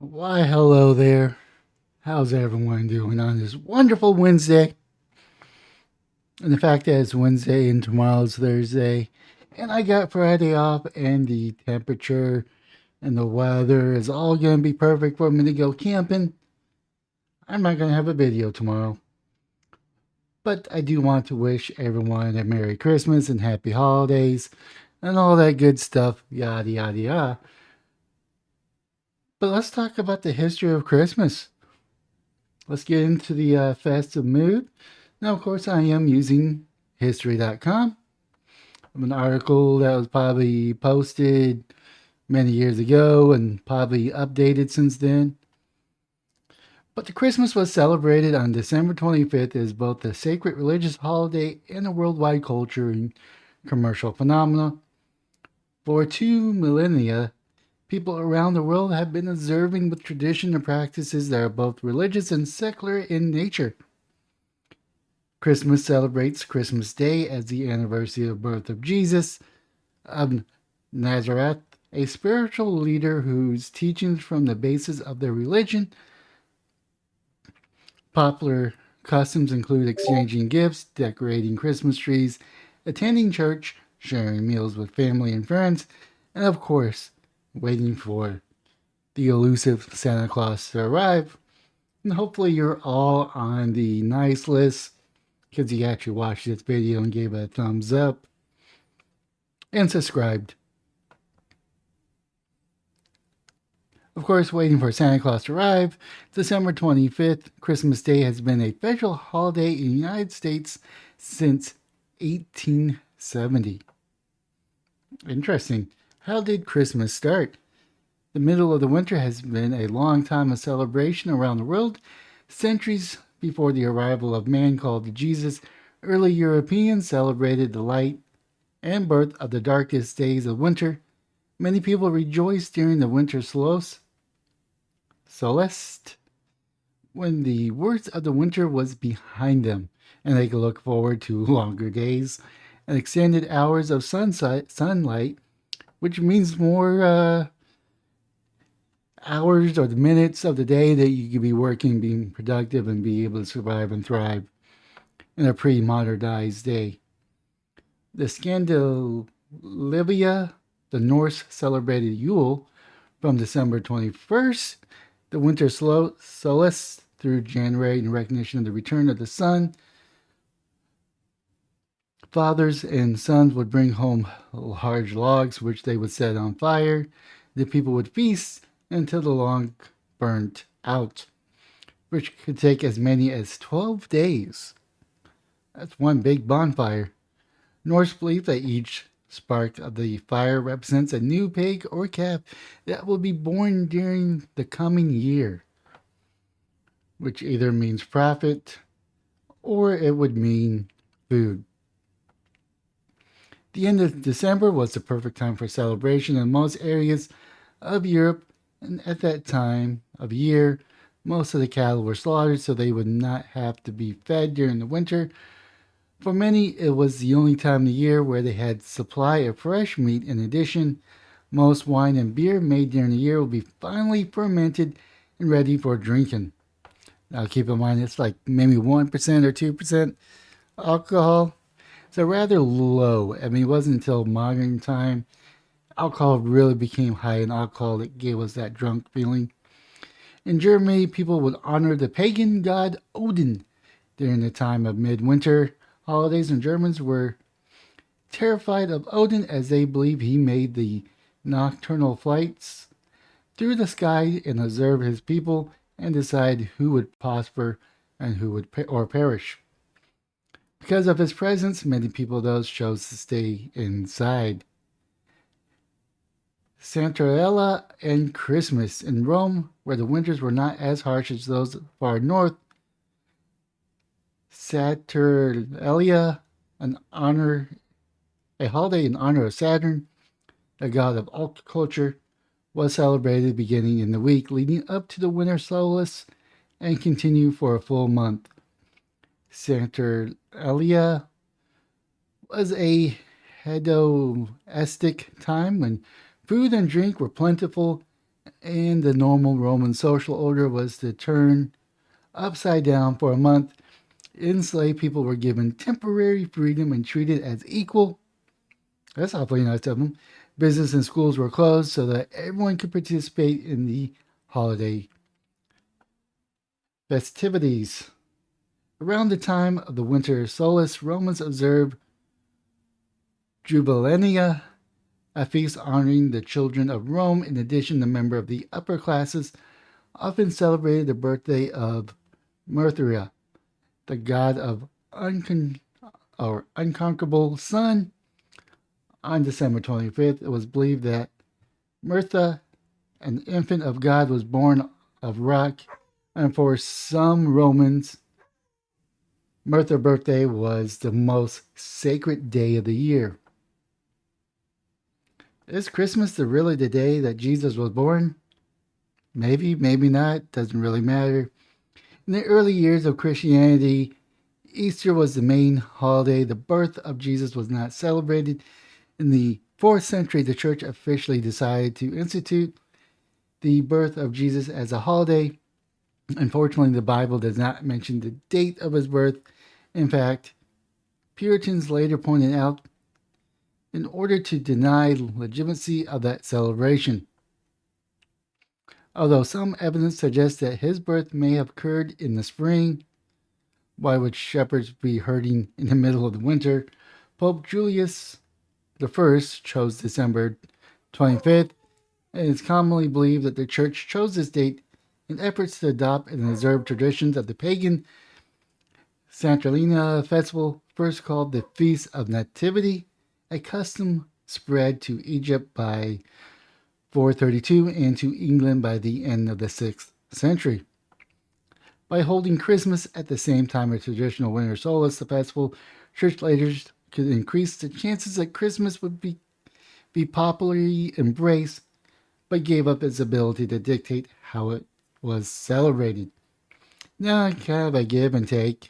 Why, hello there. How's everyone doing on this wonderful Wednesday? And the fact that it's Wednesday and tomorrow's Thursday, and I got Friday off, and the temperature and the weather is all going to be perfect for me to go camping. I'm not going to have a video tomorrow, but I do want to wish everyone a Merry Christmas and Happy Holidays and all that good stuff, yada, yada, yada. But let's talk about the history of Christmas. Let's get into the festive mood. Now, of course, I am using history.com. An article that was probably posted many years ago and probably updated since then. But the Christmas was celebrated on December 25th as both a sacred religious holiday and a worldwide culture and commercial phenomenon. For 2 millennia, people around the world have been observing with tradition and practices that are both religious and secular in nature. Christmas celebrates Christmas Day as the anniversary of the birth of Jesus of Nazareth, a spiritual leader whose teachings form the basis of their religion. Popular customs include exchanging gifts, decorating Christmas trees, attending church, sharing meals with family and friends, and of course, waiting for the elusive Santa Claus to arrive. And hopefully, you're all on the nice list because you actually watched this video and gave it a thumbs up and subscribed. Of course, waiting for Santa Claus to arrive, December 25th, Christmas Day, has been a federal holiday in the United States since 1870. Interesting. How did Christmas start? The middle of the winter has been a long time of celebration around the world. Centuries before the arrival of man called Jesus, early Europeans celebrated the light and birth of the darkest days of winter. Many people rejoiced during the winter solstice when the worst of the winter was behind them, and they could look forward to longer days and extended hours of sunlight, which means more hours or the minutes of the day that you could be working, being productive, and be able to survive and thrive in a pre-modernized day. The Scandinavia, the Norse celebrated Yule from December 21st, the winter solstice through January in recognition of the return of the sun. Fathers and sons would bring home large logs, which they would set on fire. The people would feast until the log burnt out, which could take as many as 12 days. That's one big bonfire. Norse believe that each spark of the fire represents a new pig or calf that will be born during the coming year, which either means profit or it would mean food. The end of December was the perfect time for celebration in most areas of Europe, and at that time of year, most of the cattle were slaughtered so they would not have to be fed during the winter. For many, it was the only time of the year where they had supply of fresh meat. In addition, most wine and beer made during the year will be finally fermented and ready for drinking. Now, keep in mind, it's like maybe 1% or 2% alcohol. So rather low. I mean, it wasn't until modern time alcohol really became high in alcohol that gave us that drunk feeling. In Germany, people would honor the pagan god Odin during the time of midwinter holidays, and Germans were terrified of Odin as they believed he made the nocturnal flights through the sky and observe his people and decide who would prosper and who would perish. Because of his presence, many people those chose to stay inside. Santarella and Christmas in Rome, where the winters were not as harsh as those far north. Saturnalia, a holiday in honor of Saturn, the god of agriculture, was celebrated beginning in the week leading up to the winter solstice and continue for a full month. Saturnalia was a hedonistic time when food and drink were plentiful and the normal Roman social order was to turn upside down for a month. Enslaved people were given temporary freedom and treated as equal. That's awfully nice of them. Business and schools were closed so that everyone could participate in the holiday festivities. Around the time of the winter solstice, Romans observed Jubilenia, a feast honoring the children of Rome. In addition, the member of the upper classes often celebrated the birthday of Mercury, the god of unconquerable sun. On December 25th, it was believed that Mirtha, an infant of God, was born of rock, and for some Romans, Mirtha's birthday was the most sacred day of the year. Is Christmas really the day that Jesus was born? Maybe, maybe not. Doesn't really matter. In the early years of Christianity, Easter was the main holiday. The birth of Jesus was not celebrated. In the 4th century, the church officially decided to institute the birth of Jesus as a holiday. Unfortunately, the Bible does not mention the date of his birth. In fact, Puritans later pointed out in order to deny legitimacy of that celebration. Although some evidence suggests that his birth may have occurred in the spring, why would shepherds be herding in the middle of the winter? Pope Julius I chose December 25th, and it's commonly believed that the church chose this date in efforts to adopt and observe traditions of the pagan Saturnalia festival, first called the Feast of Nativity, a custom spread to Egypt by 432 and to England by the end of the 6th century. By holding Christmas at the same time as traditional winter solstice festival, church leaders could increase the chances that Christmas would be popularly embraced, but gave up its ability to dictate how it was celebrated. Now, kind of a give and take.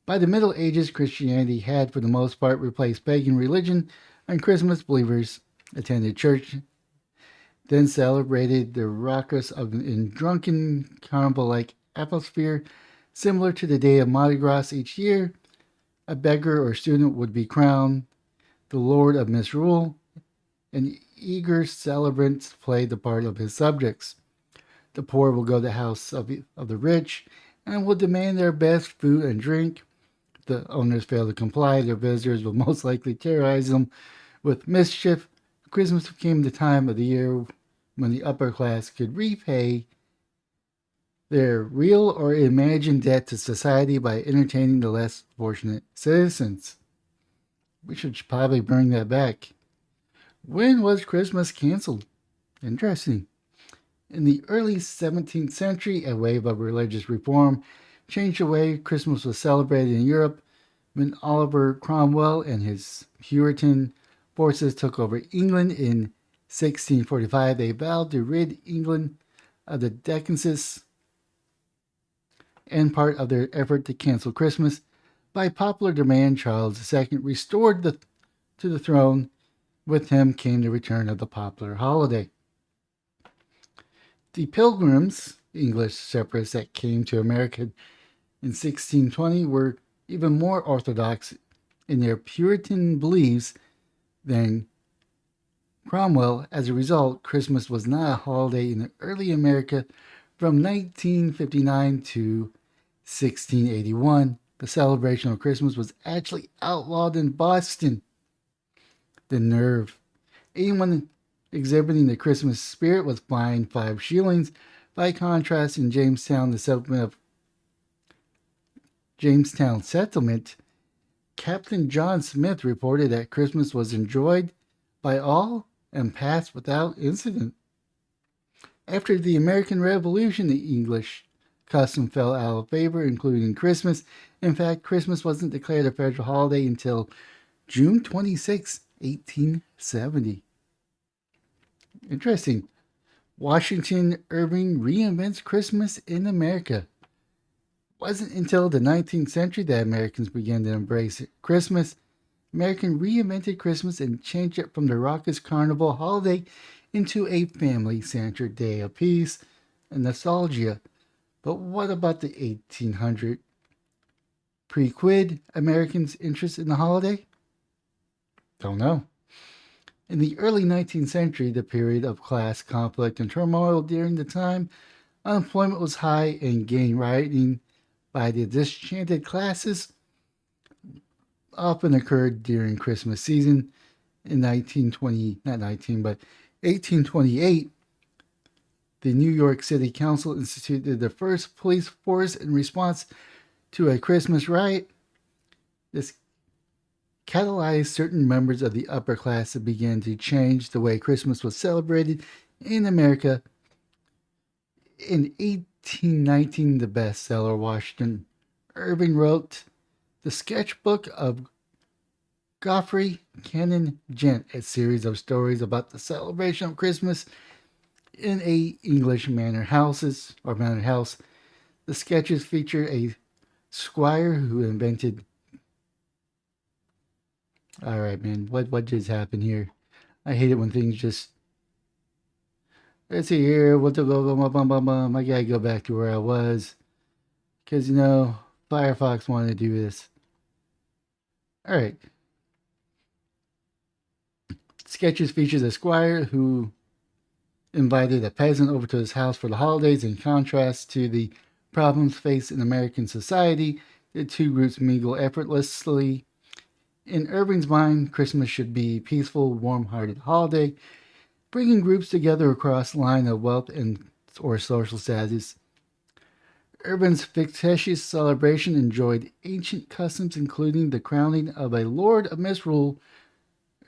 By the Middle Ages, Christianity had, for the most part, replaced pagan religion, and Christmas believers attended church, then celebrated the raucous and drunken carnival-like atmosphere, similar to the day of Mardi Gras each year. A beggar or student would be crowned the Lord of Misrule, and eager celebrants played the part of his subjects. The poor will go to the house of the rich and will demand their best food and drink. If the owners fail to comply, their visitors will most likely terrorize them with mischief. Christmas became the time of the year when the upper class could repay their real or imagined debt to society by entertaining the less fortunate citizens. We should probably bring that back. When was Christmas canceled? Interesting. In the early 17th century, a wave of religious reform changed the way Christmas was celebrated in Europe when Oliver Cromwell and his Puritan forces took over England in 1645. They vowed to rid England of the decadence and part of their effort to cancel Christmas. By popular demand, Charles II restored to the throne. With him came the return of the popular holiday. The Pilgrims, English separatists that came to America in 1620, were even more orthodox in their Puritan beliefs than Cromwell. As a result, Christmas was not a holiday in early America from 1959 to 1681. The celebration of Christmas was actually outlawed in Boston. The nerve. Anyone exhibiting the Christmas spirit was fined 5 shillings. By contrast, in Jamestown settlement, Captain John Smith reported that Christmas was enjoyed by all and passed without incident. After the American Revolution, the English custom fell out of favor, including Christmas. In fact, Christmas wasn't declared a federal holiday until June 26, 1870. Interesting. Washington Irving reinvents Christmas in America. It wasn't until the 19th century that Americans began to embrace Christmas. Americans reinvented Christmas and changed it from the raucous carnival holiday into a family-centered day of peace and nostalgia. But what about the 1800 pre-quid Americans' interest in the holiday? Don't know. In the early 19th century, the period of class conflict and turmoil during the time, unemployment was high and gang rioting by the disenchanted classes often occurred during Christmas season. In 1920, not 19, but 1828, the New York City Council instituted the first police force in response to a Christmas riot. This catalyzed certain members of the upper class to begin to change the way Christmas was celebrated in America. In 1819, the bestseller Washington Irving wrote the sketchbook of Godfrey Cannon Gent, a series of stories about the celebration of Christmas in a English manor houses or manor house. The sketches feature a squire who invented. All right, man. What just happened here? I hate it when things just. Let's see here. What the I gotta go back to where I was, because Firefox wanted to do this. All right. Sketches features a squire who invited a peasant over to his house for the holidays. In contrast to the problems faced in American society, the two groups mingle effortlessly. In Irving's mind, Christmas should be a peaceful, warm-hearted holiday, bringing groups together across the line of wealth and or social status. Irving's fictitious celebration enjoyed ancient customs, including the crowning of a lord of misrule.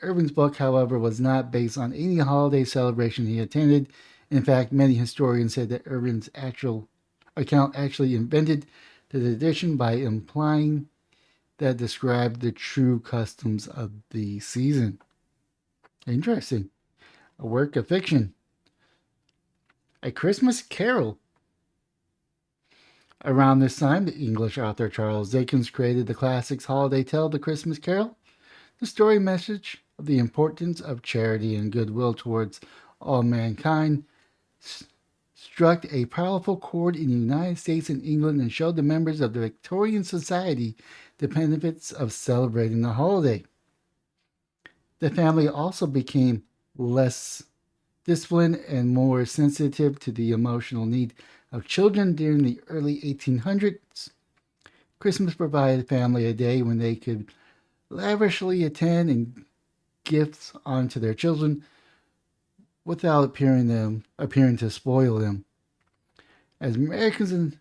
Irving's book, however, was not based on any holiday celebration he attended. In fact, many historians said that Irving's actual account actually invented the tradition by implying that described the true customs of the season. Interesting. A work of fiction. A Christmas Carol. Around this time, the English author Charles Dickens created the classics holiday tale, The Christmas Carol. The story message of the importance of charity and goodwill towards all mankind struck a powerful chord in the United States and England and showed the members of the Victorian society the benefits of celebrating the holiday. The family also became less disciplined and more sensitive to the emotional need of children during the early 1800s. Christmas provided the family a day when they could lavishly attend and gifts onto their children without appearing to spoil them. As Americans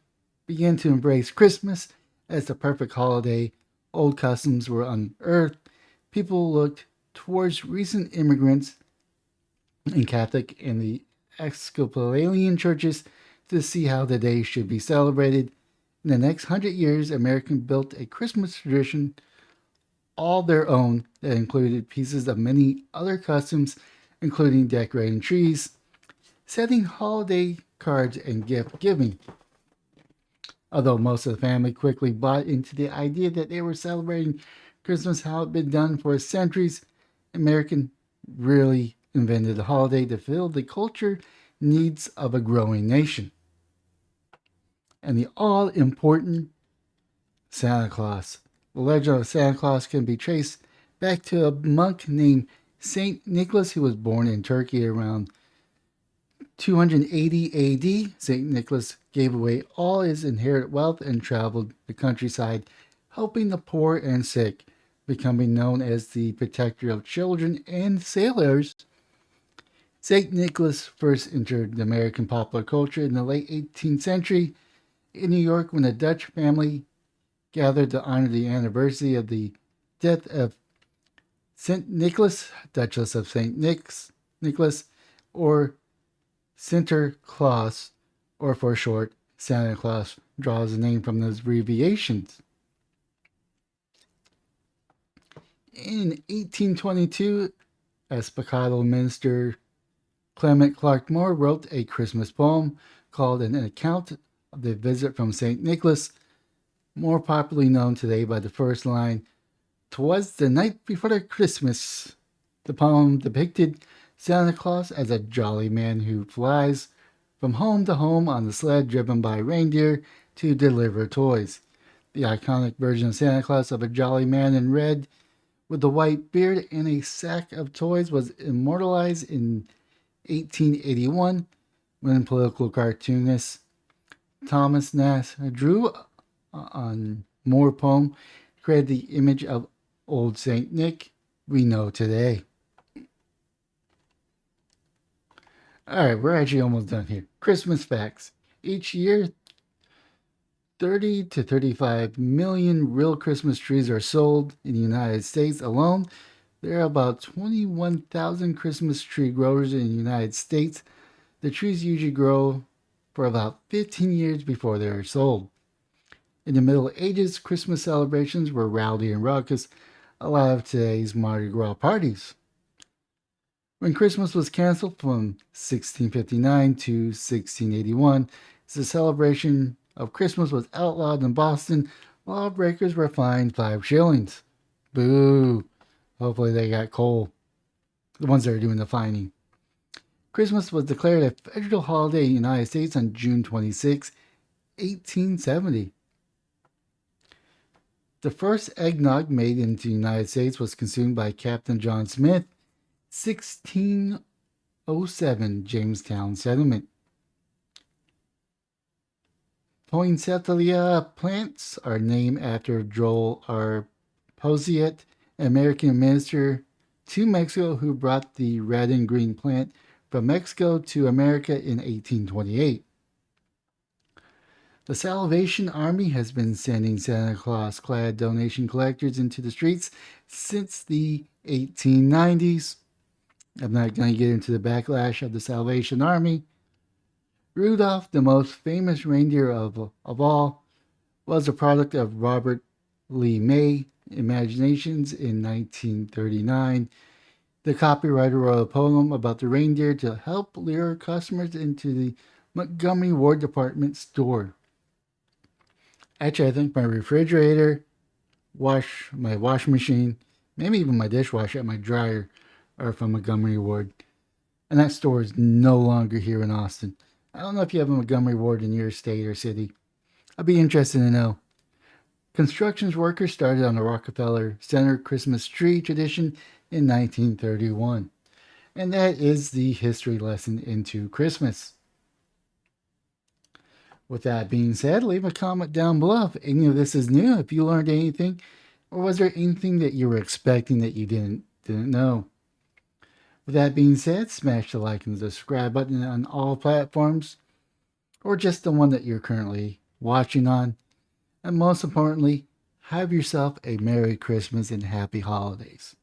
began to embrace Christmas as the perfect holiday, old customs were unearthed. People looked towards recent immigrants in Catholic and the Episcopalian churches to see how the day should be celebrated. In the next 100 years, Americans built a Christmas tradition all their own that included pieces of many other customs, including decorating trees, setting holiday cards, and gift giving. Although most of the family quickly bought into the idea that they were celebrating Christmas how it had been done for centuries, Americans really invented the holiday to fill the culture needs of a growing nation. And the all-important Santa Claus. The legend of Santa Claus can be traced back to a monk named Saint Nicholas who was born in Turkey around 280 AD. Saint Nicholas gave away all his inherited wealth and traveled the countryside, helping the poor and sick, becoming known as the protector of children and sailors. Saint Nicholas first entered the American popular culture in the late 18th century in New York when a Dutch family gathered to honor the anniversary of the death of St. Nicholas, Duchess of St. Nicholas, or Sinterklaas, or for short, Santa Claus draws the name from those abbreviations. In 1822, Episcopal minister Clement Clark Moore wrote a Christmas poem called An Account of the Visit from St. Nicholas, more popularly known today by the first line, "'Twas the night before the Christmas." The poem depicted Santa Claus as a jolly man who flies from home to home on a sled driven by reindeer to deliver toys. The iconic version of Santa Claus of a jolly man in red with a white beard and a sack of toys was immortalized in 1881 when political cartoonist Thomas Nast drew on Moore poem created the image of Old Saint Nick we know today. All right, we're actually almost done here. Christmas facts. Each year, 30 to 35 million real Christmas trees are sold in the United States alone. There are about 21,000 Christmas tree growers in the United States. The trees usually grow for about 15 years before they are sold. In the Middle Ages, Christmas celebrations were rowdy and raucous, a lot of today's Mardi Gras parties. When Christmas was canceled from 1659 to 1681, the celebration of Christmas was outlawed in Boston. Lawbreakers were fined 5 shillings. Boo! Hopefully they got coal. The ones that are doing the fining. Christmas was declared a federal holiday in the United States on June 26, 1870. The first eggnog made into the United States was consumed by Captain John Smith, 1607 Jamestown settlement. Poinsettia plants are named after Joel R. Posiet, an American minister to Mexico who brought the red and green plant from Mexico to America in 1828. The Salvation Army has been sending Santa Claus clad donation collectors into the streets since the 1890s. I'm not going to get into the backlash of the Salvation Army. Rudolph, the most famous reindeer of all, was a product of Robert Lee May imaginations in 1939. The copywriter wrote a poem about the reindeer to help lure customers into the Montgomery Ward department store. Actually, I think my refrigerator, my washing machine, maybe even my dishwasher and my dryer are from Montgomery Ward. And that store is no longer here in Austin. I don't know if you have a Montgomery Ward in your state or city. I'd be interested to know. Construction workers started on the Rockefeller Center Christmas tree tradition in 1931. And that is the history lesson into Christmas. With that being said, leave a comment down below if any of this is new, if you learned anything, or was there anything that you were expecting that you didn't know. With that being said, smash the like and subscribe button on all platforms, or just the one that you're currently watching on. And most importantly, have yourself a Merry Christmas and Happy Holidays.